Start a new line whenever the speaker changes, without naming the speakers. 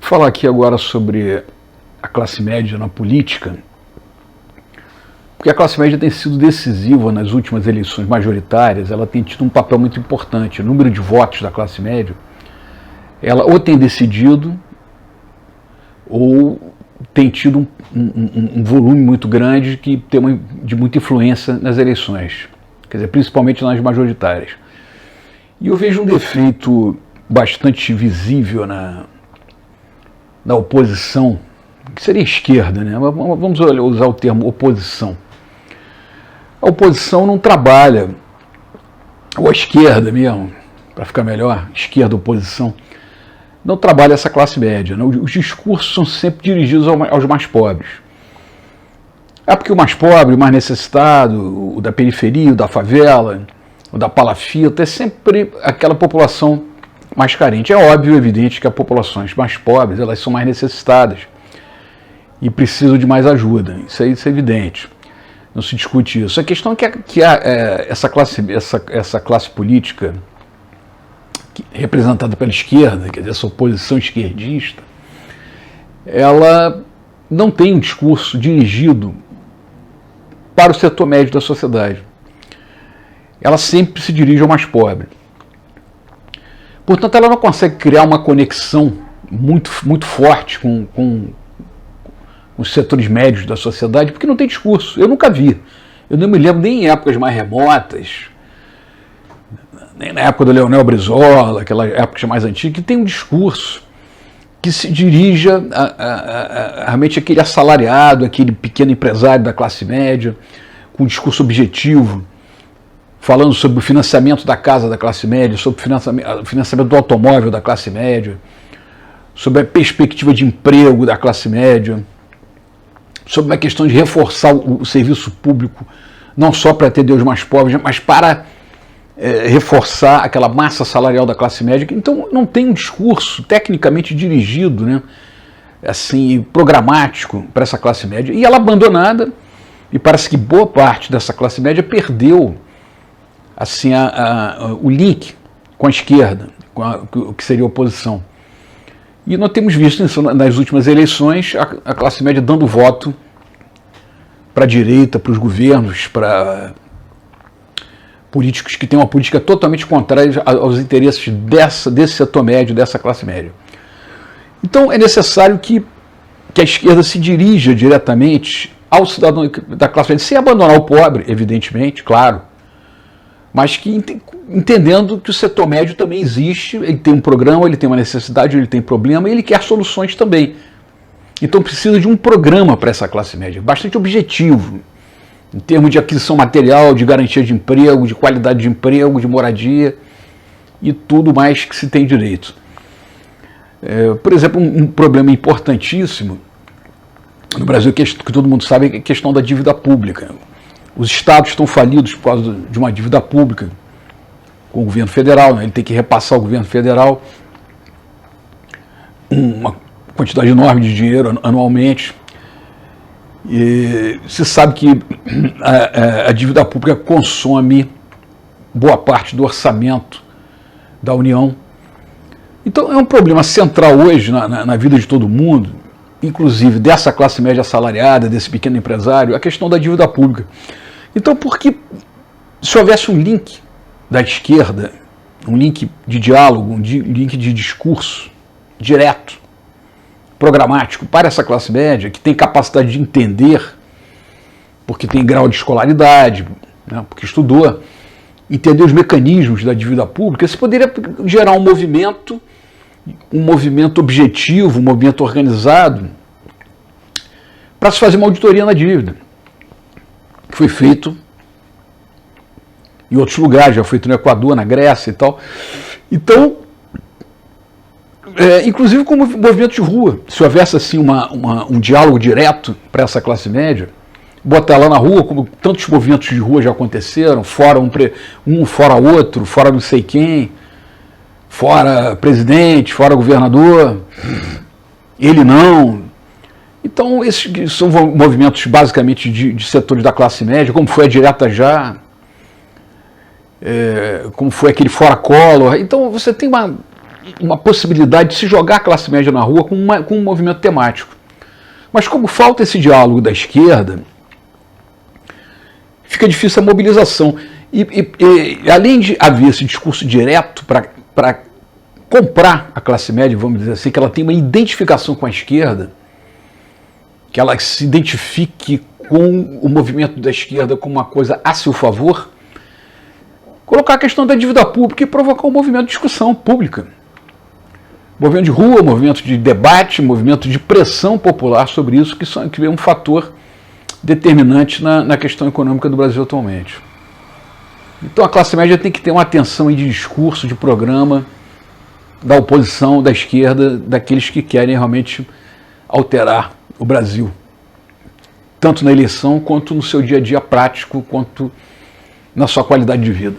Vou falar aqui agora sobre a classe média na política, porque a classe média tem sido decisiva nas últimas eleições majoritárias. Ela tem tido um papel muito importante. O número de votos da classe média, ela ou tem decidido ou tem tido um volume muito grande que tem de muita influência nas eleições, quer dizer, principalmente nas majoritárias. E eu vejo um defeito bastante visível na oposição, que seria a esquerda, né? Vamos usar o termo oposição. A oposição não trabalha, ou a esquerda mesmo, para ficar melhor, esquerda, oposição, não trabalha essa classe média. Né? Os discursos são sempre dirigidos aos mais pobres. Porque o mais pobre, o mais necessitado, o da periferia, o da favela, o da palafita, é sempre aquela população mais carente. É óbvio, evidente, que as populações mais pobres, elas são mais necessitadas e precisam de mais ajuda. Isso é evidente. Não se discute isso. A questão é que essa classe política representada pela esquerda, quer dizer, essa oposição esquerdista, ela não tem um discurso dirigido para o setor médio da sociedade. Ela sempre se dirige ao mais pobre. Portanto, ela não consegue criar uma conexão muito forte com os setores médios da sociedade, porque não tem discurso. Eu nunca vi. Eu não me lembro nem em épocas mais remotas, nem na época do Leonel Brizola, aquela época mais antiga, que tem um discurso que se dirija realmente aquele assalariado, aquele pequeno empresário da classe média, com um discurso objetivo, falando sobre o financiamento da casa da classe média, sobre o financiamento do automóvel da classe média, sobre a perspectiva de emprego da classe média, sobre a questão de reforçar o serviço público, não só para atender os mais pobres, mas para reforçar aquela massa salarial da classe média. Então não tem um discurso tecnicamente dirigido, né, assim, programático para essa classe média, e ela abandonada, e parece que boa parte dessa classe média perdeu assim, o link com a esquerda, o que seria a oposição. E nós temos visto isso nas últimas eleições, a classe média dando voto para a direita, para os governos, para políticos que têm uma política totalmente contrária aos interesses desse setor médio, dessa classe média. Então é necessário que a esquerda se dirija diretamente ao cidadão da classe média, sem abandonar o pobre, evidentemente, claro, mas que entendendo que o setor médio também existe, ele tem um programa, ele tem uma necessidade, ele tem problema, e ele quer soluções também. Então precisa de um programa para essa classe média, bastante objetivo, em termos de aquisição material, de garantia de emprego, de qualidade de emprego, de moradia e tudo mais que se tem direito. Por exemplo, um problema importantíssimo no Brasil, que todo mundo sabe, é a questão da dívida pública. Os estados estão falidos por causa de uma dívida pública com o governo federal, né? Ele tem que repassar ao governo federal uma quantidade enorme de dinheiro anualmente. E se sabe que a dívida pública consome boa parte do orçamento da União. Então é um problema central hoje na vida de todo mundo, inclusive dessa classe média assalariada, desse pequeno empresário, a questão da dívida pública. Então, porque se houvesse um link da esquerda, um link de diálogo, um link de discurso direto, programático para essa classe média, que tem capacidade de entender, porque tem grau de escolaridade, né, porque estudou, entender os mecanismos da dívida pública, você poderia gerar um movimento objetivo, um movimento organizado, para se fazer uma auditoria na dívida, que foi feito em outros lugares, já foi feito no Equador, na Grécia e tal. Então, inclusive com movimento de rua, se houvesse assim um diálogo direto para essa classe média, botar lá na rua, como tantos movimentos de rua já aconteceram, fora um fora outro, fora não sei quem, fora presidente, fora governador, ele não. Então, esses são movimentos basicamente de setores da classe média, como foi a Direta Já, como foi aquele Fora Collor. Então, você tem uma possibilidade de se jogar a classe média na rua com um movimento temático. Mas como falta esse diálogo da esquerda, fica difícil a mobilização. E além de haver esse discurso direto para comprar a classe média, vamos dizer assim, que ela tem uma identificação com a esquerda, que ela se identifique com o movimento da esquerda como uma coisa a seu favor, colocar a questão da dívida pública e provocar um movimento de discussão pública. Movimento de rua, movimento de debate, movimento de pressão popular sobre isso, que é um fator determinante na questão econômica do Brasil atualmente. Então a classe média tem que ter uma atenção aí de discurso, de programa, da oposição, da esquerda, daqueles que querem realmente alterar o Brasil, tanto na eleição, quanto no seu dia a dia prático, quanto na sua qualidade de vida.